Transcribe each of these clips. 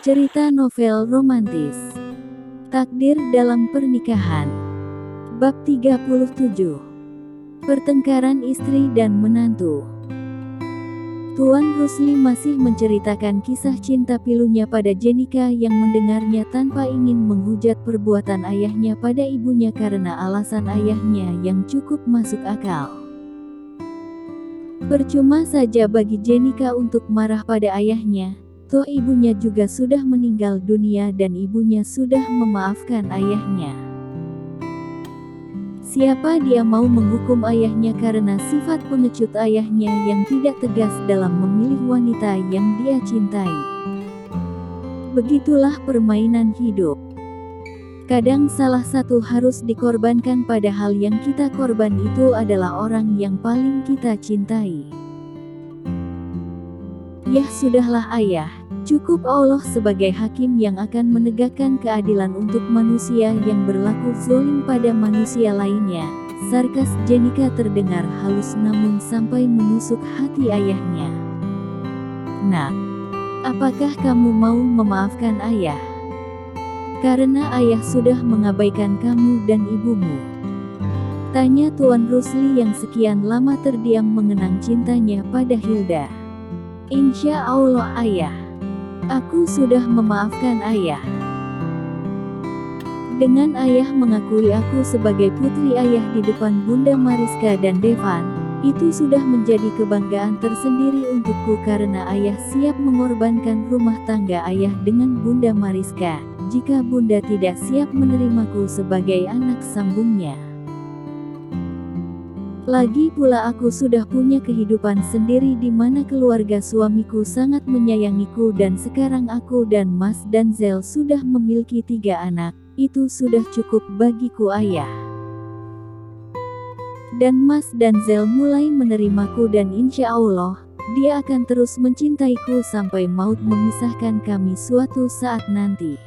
Cerita novel romantis. Takdir dalam pernikahan. Bab 37. Pertengkaran istri dan menantu. Tuan Rusli masih menceritakan kisah cinta pilunya pada Jenika yang mendengarnya tanpa ingin menghujat perbuatan ayahnya pada ibunya karena alasan ayahnya yang cukup masuk akal. Percuma saja bagi Jenika untuk marah pada ayahnya, toh ibunya juga sudah meninggal dunia dan ibunya sudah memaafkan ayahnya. Siapa dia mau menghukum ayahnya karena sifat pengecut ayahnya yang tidak tegas dalam memilih wanita yang dia cintai. Begitulah permainan hidup. Kadang salah satu harus dikorbankan padahal yang kita korban itu adalah orang yang paling kita cintai. Yah sudahlah ayah, cukup Allah sebagai hakim yang akan menegakkan keadilan untuk manusia yang berlaku zalim pada manusia lainnya. Sarkas Jenika terdengar halus namun sampai menusuk hati ayahnya. Nak, apakah kamu mau memaafkan ayah? Karena ayah sudah mengabaikan kamu dan ibumu. Tanya Tuan Rusli yang sekian lama terdiam mengenang cintanya pada Hilda. Insya Allah ayah. Aku sudah memaafkan ayah. Dengan ayah mengakui aku sebagai putri ayah di depan Bunda Mariska dan Devan, itu sudah menjadi kebanggaan tersendiri untukku karena ayah siap mengorbankan rumah tangga ayah dengan Bunda Mariska, jika Bunda tidak siap menerimaku sebagai anak sambungnya. Lagi pula aku sudah punya kehidupan sendiri di mana keluarga suamiku sangat menyayangiku dan sekarang aku dan Mas Danzel sudah memiliki 3 anak, itu sudah cukup bagiku ayah. Dan Mas Danzel mulai menerimaku dan insya Allah, dia akan terus mencintaiku sampai maut memisahkan kami suatu saat nanti.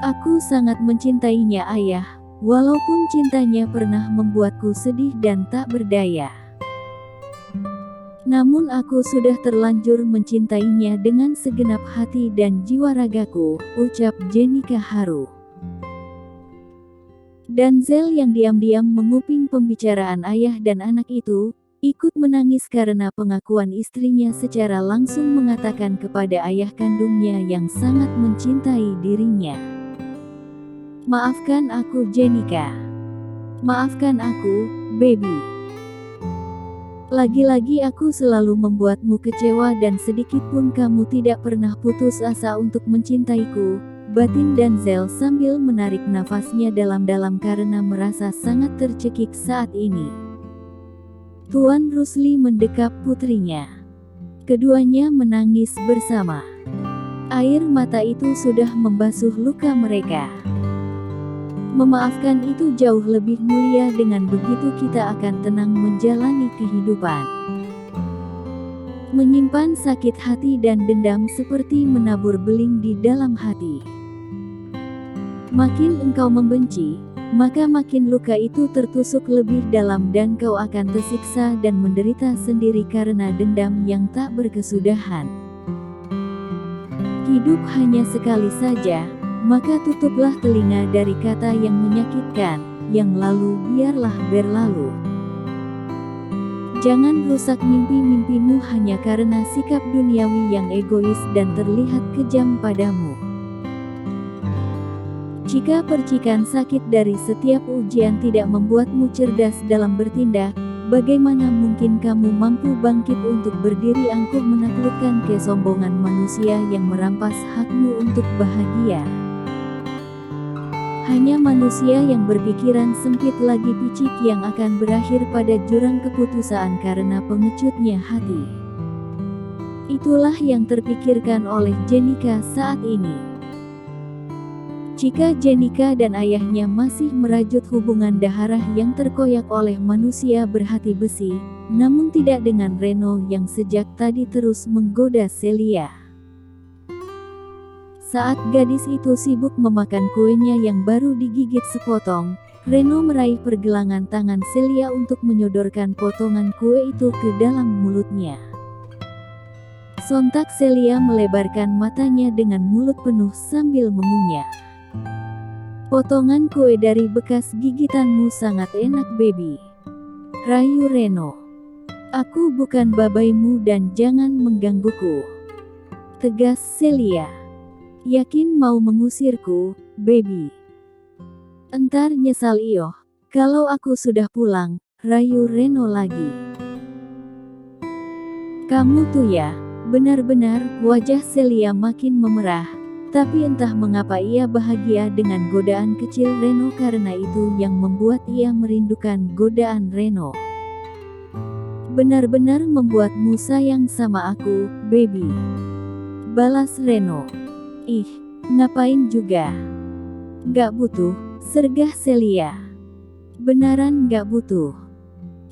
Aku sangat mencintainya ayah. Walaupun cintanya pernah membuatku sedih dan tak berdaya. Namun aku sudah terlanjur mencintainya dengan segenap hati dan jiwa ragaku, ucap Jenika haru. Danzel yang diam-diam menguping pembicaraan ayah dan anak itu, ikut menangis karena pengakuan istrinya secara langsung mengatakan kepada ayah kandungnya yang sangat mencintai dirinya. Maafkan aku Jenika. Maafkan aku, baby. Lagi-lagi aku selalu membuatmu kecewa dan sedikitpun kamu tidak pernah putus asa untuk mencintaiku, batin Danzel sambil menarik nafasnya dalam-dalam karena merasa sangat tercekik saat ini. Tuan Rusli mendekap putrinya. Keduanya menangis bersama. Air mata itu sudah membasuh luka mereka. Memaafkan itu jauh lebih mulia, dengan begitu kita akan tenang menjalani kehidupan. Menyimpan sakit hati dan dendam seperti menabur beling di dalam hati. Makin engkau membenci, maka makin luka itu tertusuk lebih dalam dan kau akan tersiksa dan menderita sendiri karena dendam yang tak berkesudahan. Hidup hanya sekali saja. Maka tutuplah telinga dari kata yang menyakitkan, yang lalu biarlah berlalu. Jangan rusak mimpi-mimpimu hanya karena sikap duniawi yang egois dan terlihat kejam padamu. Jika percikan sakit dari setiap ujian tidak membuatmu cerdas dalam bertindak, bagaimana mungkin kamu mampu bangkit untuk berdiri angkuh menaklukkan kesombongan manusia yang merampas hakmu untuk bahagia? Hanya manusia yang berpikiran sempit lagi picik yang akan berakhir pada jurang keputusaan karena pengecutnya hati. Itulah yang terpikirkan oleh Jenika saat ini. Jika Jenika dan ayahnya masih merajut hubungan daharah yang terkoyak oleh manusia berhati besi, namun tidak dengan Reno yang sejak tadi terus menggoda Celia. Saat gadis itu sibuk memakan kuenya yang baru digigit sepotong, Reno meraih pergelangan tangan Celia untuk menyodorkan potongan kue itu ke dalam mulutnya. Sontak Celia melebarkan matanya dengan mulut penuh sambil mengunyah. Potongan kue dari bekas gigitanmu sangat enak, baby. Rayu Reno. Aku bukan babaimu dan jangan menggangguku. Tegas Celia. Yakin mau mengusirku, baby? Entar nyesal iyo. Kalau aku sudah pulang, rayu Reno lagi. Kamu tuh ya, benar-benar. Wajah Celia makin memerah. Tapi entah mengapa ia bahagia dengan godaan kecil Reno karena itu yang membuat ia merindukan godaan Reno. Benar-benar membuatmu sayang sama aku, baby. Balas Reno. Ih, ngapain juga? Gak butuh, sergah Celia. Benaran gak butuh.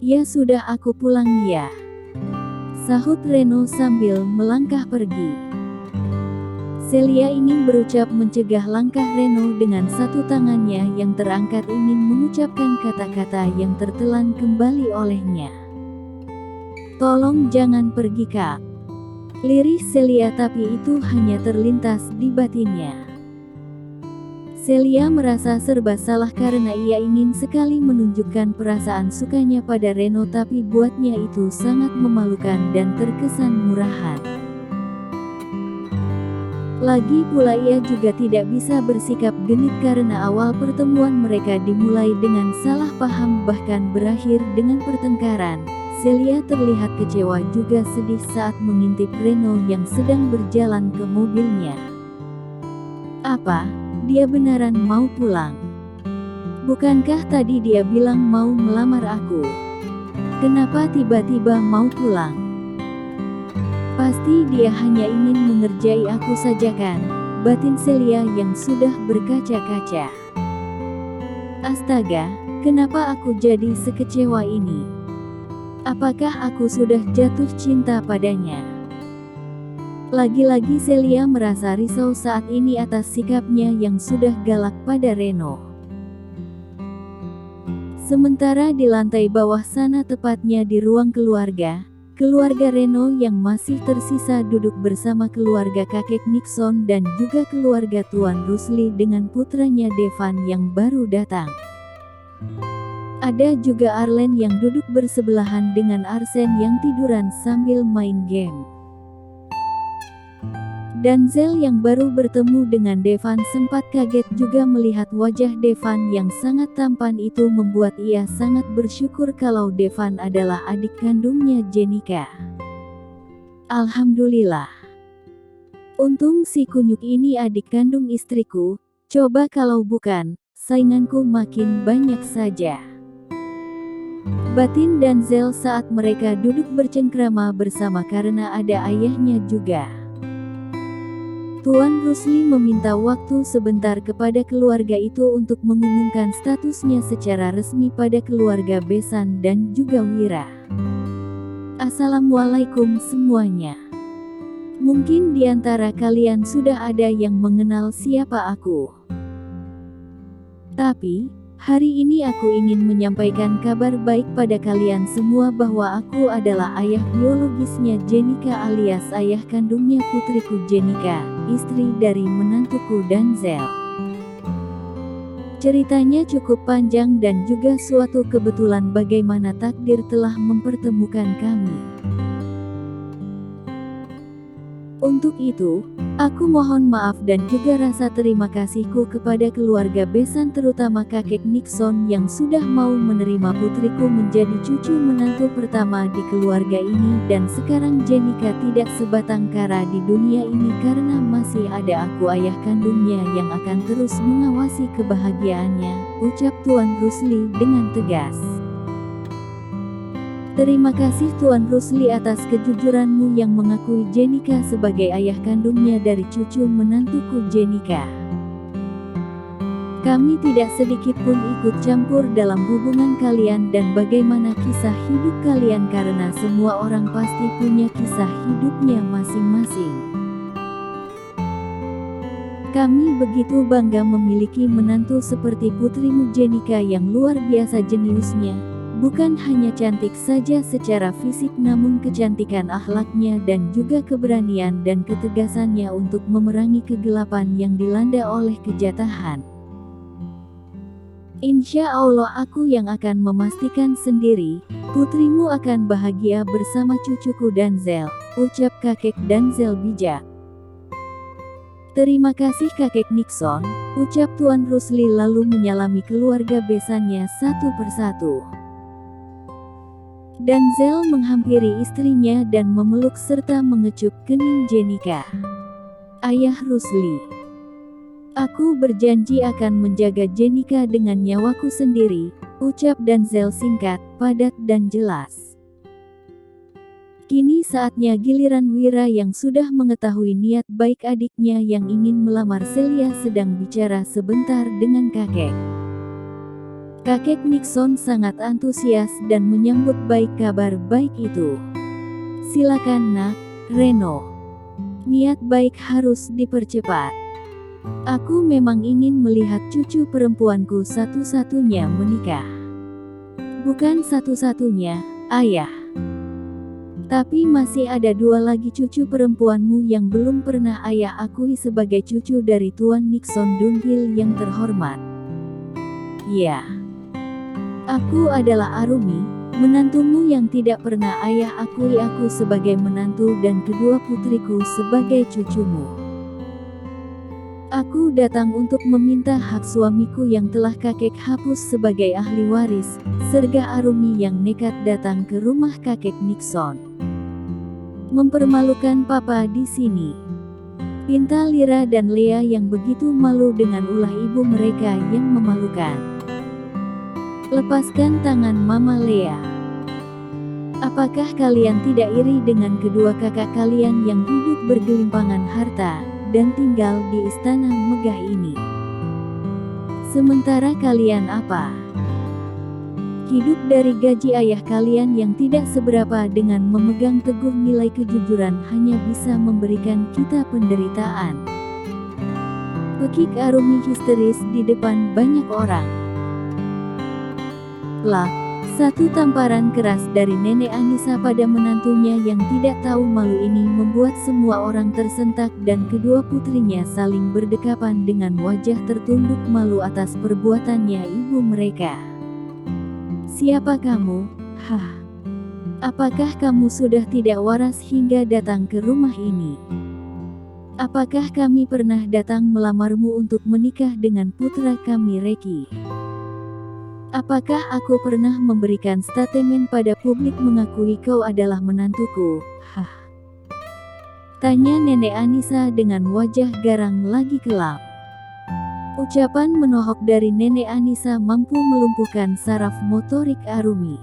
Ya sudah, aku pulang ya. Sahut Reno sambil melangkah pergi. Celia ingin berucap mencegah langkah Reno dengan satu tangannya yang terangkat ingin mengucapkan kata-kata yang tertelan kembali olehnya. Tolong jangan pergi, Kak. Lirih Celia, tapi itu hanya terlintas di batinnya. Celia merasa serba salah karena ia ingin sekali menunjukkan perasaan sukanya pada Reno, tapi buatnya itu sangat memalukan dan terkesan murahan. Lagi pula ia juga tidak bisa bersikap genit karena awal pertemuan mereka dimulai dengan salah paham bahkan berakhir dengan pertengkaran. Celia terlihat kecewa juga sedih saat mengintip Reno yang sedang berjalan ke mobilnya. Apa? Dia beneran mau pulang? Bukankah tadi dia bilang mau melamar aku? Kenapa tiba-tiba mau pulang? Pasti dia hanya ingin mengerjai aku saja kan? Batin Celia yang sudah berkaca-kaca. Astaga, kenapa aku jadi sekecewa ini? Apakah aku sudah jatuh cinta padanya? Lagi-lagi Celia merasa risau saat ini atas sikapnya yang sudah galak pada Reno. Sementara di lantai bawah sana, tepatnya di ruang keluarga Reno yang masih tersisa duduk bersama keluarga kakek Nixon dan juga keluarga Tuan Rusli dengan putranya Devan yang baru datang. Ada juga Arlen yang duduk bersebelahan dengan Arsen yang tiduran sambil main game. Denzel yang baru bertemu dengan Devan sempat kaget juga melihat wajah Devan yang sangat tampan itu, membuat ia sangat bersyukur kalau Devan adalah adik kandungnya Jenika. Alhamdulillah. Untung si kunyuk ini adik kandung istriku, coba kalau bukan, sainganku makin banyak saja. Batin Denzel saat mereka duduk bercengkrama bersama karena ada ayahnya juga. Tuan Rusli meminta waktu sebentar kepada keluarga itu untuk mengumumkan statusnya secara resmi pada keluarga Besan dan juga Wira. Assalamualaikum semuanya. Mungkin di antara kalian sudah ada yang mengenal siapa aku. Tapi, hari ini aku ingin menyampaikan kabar baik pada kalian semua bahwa aku adalah ayah biologisnya Jenika alias ayah kandungnya putriku Jenika, istri dari menantuku Denzel. Ceritanya cukup panjang dan juga suatu kebetulan bagaimana takdir telah mempertemukan kami. Untuk itu, aku mohon maaf dan juga rasa terima kasihku kepada keluarga Besan terutama kakek Nixon yang sudah mau menerima putriku menjadi cucu menantu pertama di keluarga ini, dan sekarang Jenika tidak sebatang kara di dunia ini karena masih ada aku ayah kandungnya yang akan terus mengawasi kebahagiaannya, ucap Tuan Rusli dengan tegas. Terima kasih Tuan Rusli atas kejujuranmu yang mengakui Jenika sebagai ayah kandungnya dari cucu menantuku Jenika. Kami tidak sedikit pun ikut campur dalam hubungan kalian dan bagaimana kisah hidup kalian karena semua orang pasti punya kisah hidupnya masing-masing. Kami begitu bangga memiliki menantu seperti putrimu Jenika yang luar biasa jeniusnya. Bukan hanya cantik saja secara fisik, namun kecantikan akhlaknya dan juga keberanian dan ketegasannya untuk memerangi kegelapan yang dilanda oleh kejahatan. Insya Allah aku yang akan memastikan sendiri, putrimu akan bahagia bersama cucuku Denzel, ucap kakek Denzel bijak. Terima kasih kakek Nixon, ucap Tuan Rusli lalu menyalami keluarga besannya satu persatu. Denzel menghampiri istrinya dan memeluk serta mengecup kening Jenika. Ayah Rusli, aku berjanji akan menjaga Jenika dengan nyawaku sendiri, ucap Denzel singkat, padat dan jelas. Kini saatnya giliran Wira yang sudah mengetahui niat baik adiknya yang ingin melamar Celia sedang bicara sebentar dengan kakek. Kakek Nixon sangat antusias dan menyambut baik kabar baik itu. Silakan nak, Reno. Niat baik harus dipercepat. Aku memang ingin melihat cucu perempuanku satu-satunya menikah. Bukan satu-satunya, ayah. Tapi masih ada 2 lagi cucu perempuanmu yang belum pernah ayah akui sebagai cucu dari Tuan Nixon Dunhill yang terhormat. Ya. Aku adalah Arumi, menantumu yang tidak pernah ayah akui aku sebagai menantu dan kedua putriku sebagai cucumu. Aku datang untuk meminta hak suamiku yang telah kakek hapus sebagai ahli waris, serga Arumi yang nekat datang ke rumah kakek Nixon. Mempermalukan papa di sini. Pinta Lira dan Lea yang begitu malu dengan ulah ibu mereka yang memalukan. Lepaskan tangan Mama Lea. Apakah kalian tidak iri dengan kedua kakak kalian yang hidup bergelimpangan harta, dan tinggal di istana megah ini? Sementara kalian apa? Hidup dari gaji ayah kalian yang tidak seberapa dengan memegang teguh nilai kejujuran hanya bisa memberikan kita penderitaan. Pekik Arumi histeris di depan banyak orang. Lah, satu tamparan keras dari Nenek Anissa pada menantunya yang tidak tahu malu ini membuat semua orang tersentak dan kedua putrinya saling berdekapan dengan wajah tertunduk malu atas perbuatannya ibu mereka. Siapa kamu? Hah? Apakah kamu sudah tidak waras hingga datang ke rumah ini? Apakah kami pernah datang melamarmu untuk menikah dengan putra kami Reki? Apakah aku pernah memberikan statement pada publik mengakui kau adalah menantuku? Hah? Tanya Nenek Anissa dengan wajah garang lagi kelam. Ucapan menohok dari Nenek Anissa mampu melumpuhkan saraf motorik Arumi.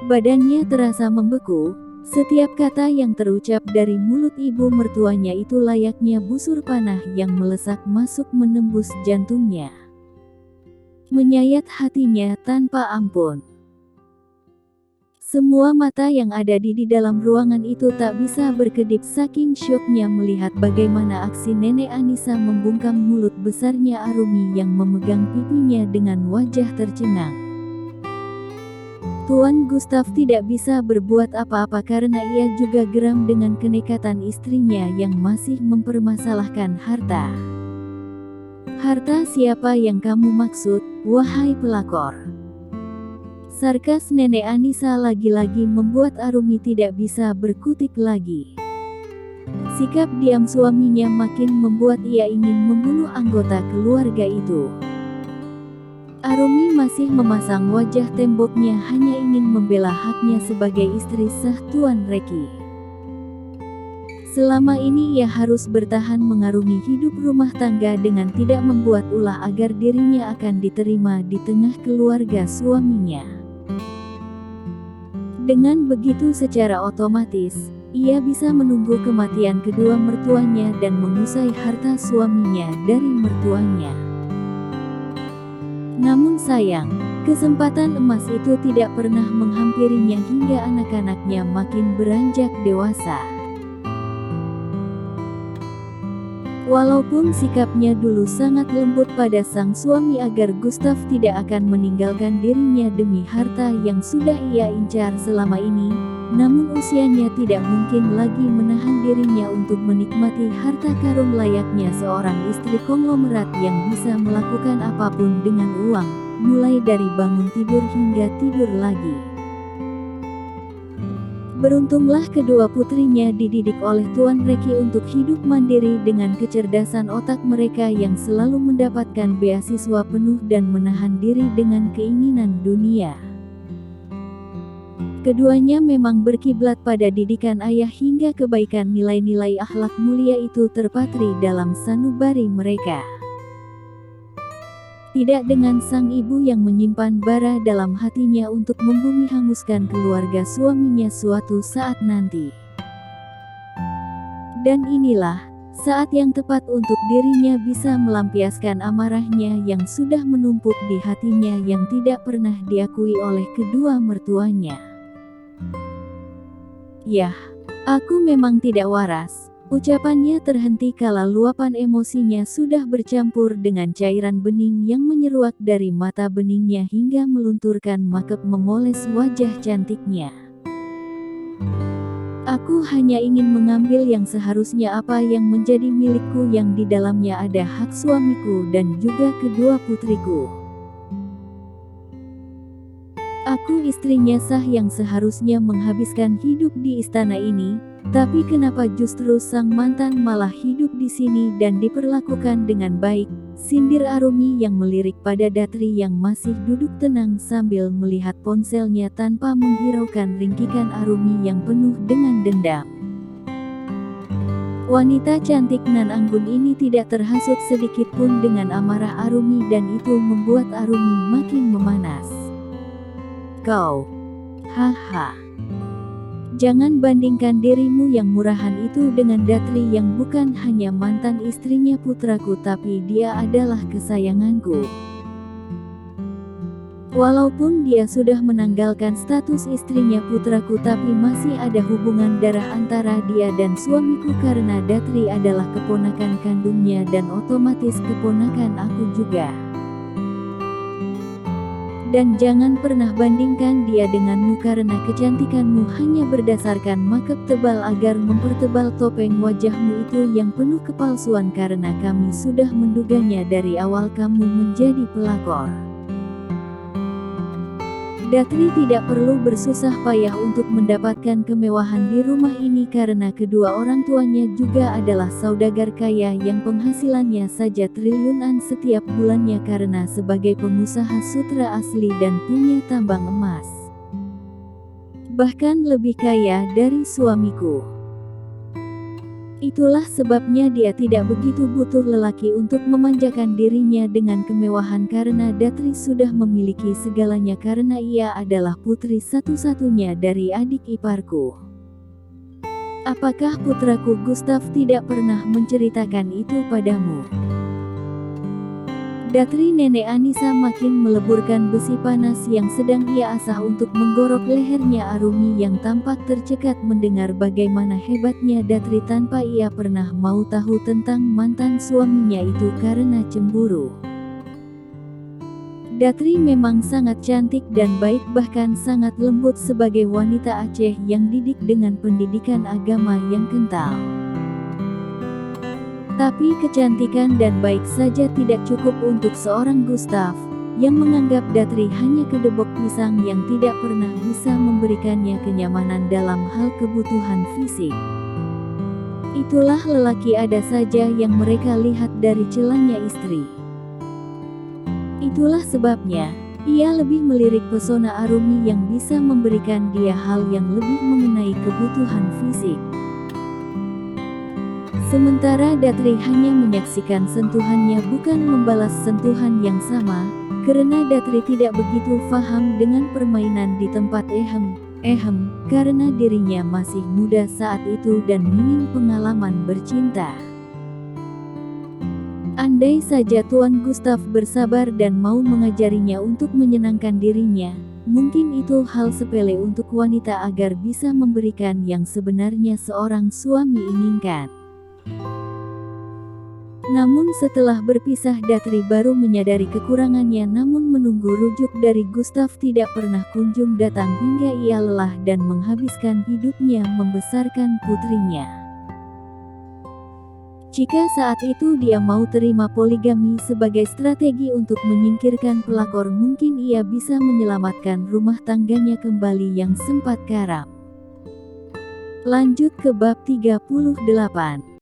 Badannya terasa membeku, setiap kata yang terucap dari mulut ibu mertuanya itu layaknya busur panah yang melesak masuk menembus jantungnya. Menyayat hatinya tanpa ampun. Semua mata yang ada di dalam ruangan itu tak bisa berkedip saking syoknya melihat bagaimana aksi Nenek Anissa membungkam mulut besarnya Arumi yang memegang pipinya dengan wajah tercengang. Tuan Gustav tidak bisa berbuat apa-apa karena ia juga geram dengan kenekatan istrinya yang masih mempermasalahkan harta. Harta siapa yang kamu maksud, wahai pelakor? Sarkas Nenek Anissa lagi-lagi membuat Arumi tidak bisa berkutik lagi. Sikap diam suaminya makin membuat ia ingin membunuh anggota keluarga itu. Arumi masih memasang wajah temboknya hanya ingin membela haknya sebagai istri sah Tuan Reki. Selama ini ia harus bertahan mengarungi hidup rumah tangga dengan tidak membuat ulah agar dirinya akan diterima di tengah keluarga suaminya. Dengan begitu secara otomatis, ia bisa menunggu kematian kedua mertuanya dan mengusai harta suaminya dari mertuanya. Namun sayang, kesempatan emas itu tidak pernah menghampirinya hingga anak-anaknya makin beranjak dewasa. Walaupun sikapnya dulu sangat lembut pada sang suami agar Gustav tidak akan meninggalkan dirinya demi harta yang sudah ia incar selama ini, namun usianya tidak mungkin lagi menahan dirinya untuk menikmati harta karun layaknya seorang istri konglomerat yang bisa melakukan apapun dengan uang, mulai dari bangun tidur hingga tidur lagi. Beruntunglah kedua putrinya dididik oleh Tuan Reki untuk hidup mandiri dengan kecerdasan otak mereka yang selalu mendapatkan beasiswa penuh dan menahan diri dengan keinginan dunia. Keduanya memang berkiblat pada didikan ayah hingga kebaikan nilai-nilai akhlak mulia itu terpatri dalam sanubari mereka. Tidak dengan sang ibu yang menyimpan bara dalam hatinya untuk membumi hanguskan keluarga suaminya suatu saat nanti. Dan inilah saat yang tepat untuk dirinya bisa melampiaskan amarahnya yang sudah menumpuk di hatinya yang tidak pernah diakui oleh kedua mertuanya. Yah, aku memang tidak waras. Ucapannya terhenti kala luapan emosinya sudah bercampur dengan cairan bening yang menyeruak dari mata beningnya hingga melunturkan makeup memoles wajah cantiknya. Aku hanya ingin mengambil yang seharusnya apa yang menjadi milikku yang di dalamnya ada hak suamiku dan juga kedua putriku. Aku istrinya sah yang seharusnya menghabiskan hidup di istana ini, tapi kenapa justru sang mantan malah hidup di sini dan diperlakukan dengan baik, sindir Arumi yang melirik pada Datri yang masih duduk tenang sambil melihat ponselnya tanpa menghiraukan ringkikan Arumi yang penuh dengan dendam. Wanita cantik nan anggun ini tidak terhasut sedikit pun dengan amarah Arumi dan itu membuat Arumi makin memanas. Kau, haha. Jangan bandingkan dirimu yang murahan itu dengan Datri yang bukan hanya mantan istrinya putraku tapi dia adalah kesayanganku. Walaupun dia sudah menanggalkan status istrinya putraku tapi masih ada hubungan darah antara dia dan suamiku karena Datri adalah keponakan kandungnya dan otomatis keponakan aku juga. Dan jangan pernah bandingkan dia denganmu karena kecantikanmu hanya berdasarkan makeup tebal agar mempertebal topeng wajahmu itu yang penuh kepalsuan karena kami sudah menduganya dari awal kamu menjadi pelakor. Datri tidak perlu bersusah payah untuk mendapatkan kemewahan di rumah ini karena kedua orang tuanya juga adalah saudagar kaya yang penghasilannya saja triliunan setiap bulannya karena sebagai pengusaha sutra asli dan punya tambang emas. Bahkan lebih kaya dari suamiku. Itulah sebabnya dia tidak begitu butuh lelaki untuk memanjakan dirinya dengan kemewahan karena Datri sudah memiliki segalanya karena ia adalah putri satu-satunya dari adik iparku. Apakah putraku Gustav tidak pernah menceritakan itu padamu? Datri nenek Anissa makin meleburkan besi panas yang sedang ia asah untuk menggorok lehernya Arumi yang tampak tercekat mendengar bagaimana hebatnya Datri tanpa ia pernah mau tahu tentang mantan suaminya itu karena cemburu. Datri memang sangat cantik dan baik bahkan sangat lembut sebagai wanita Aceh yang didik dengan pendidikan agama yang kental. Tapi kecantikan dan baik saja tidak cukup untuk seorang Gustav, yang menganggap Datri hanya kedebok pisang yang tidak pernah bisa memberikannya kenyamanan dalam hal kebutuhan fisik. Itulah lelaki ada saja yang mereka lihat dari celahnya istri. Itulah sebabnya, ia lebih melirik pesona Arumi yang bisa memberikan dia hal yang lebih mengenai kebutuhan fisik. Sementara Datri hanya menyaksikan sentuhannya bukan membalas sentuhan yang sama, karena Datri tidak begitu paham dengan permainan di tempat karena dirinya masih muda saat itu dan minim pengalaman bercinta. Andai saja Tuan Gustav bersabar dan mau mengajarinya untuk menyenangkan dirinya, mungkin itu hal sepele untuk wanita agar bisa memberikan yang sebenarnya seorang suami inginkan. Namun setelah berpisah Datri baru menyadari kekurangannya, namun menunggu rujuk dari Gustav tidak pernah kunjung datang hingga ia lelah dan menghabiskan hidupnya membesarkan putrinya. Jika saat itu dia mau terima poligami sebagai strategi untuk menyingkirkan pelakor, mungkin ia bisa menyelamatkan rumah tangganya kembali yang sempat karam. Lanjut ke bab 38.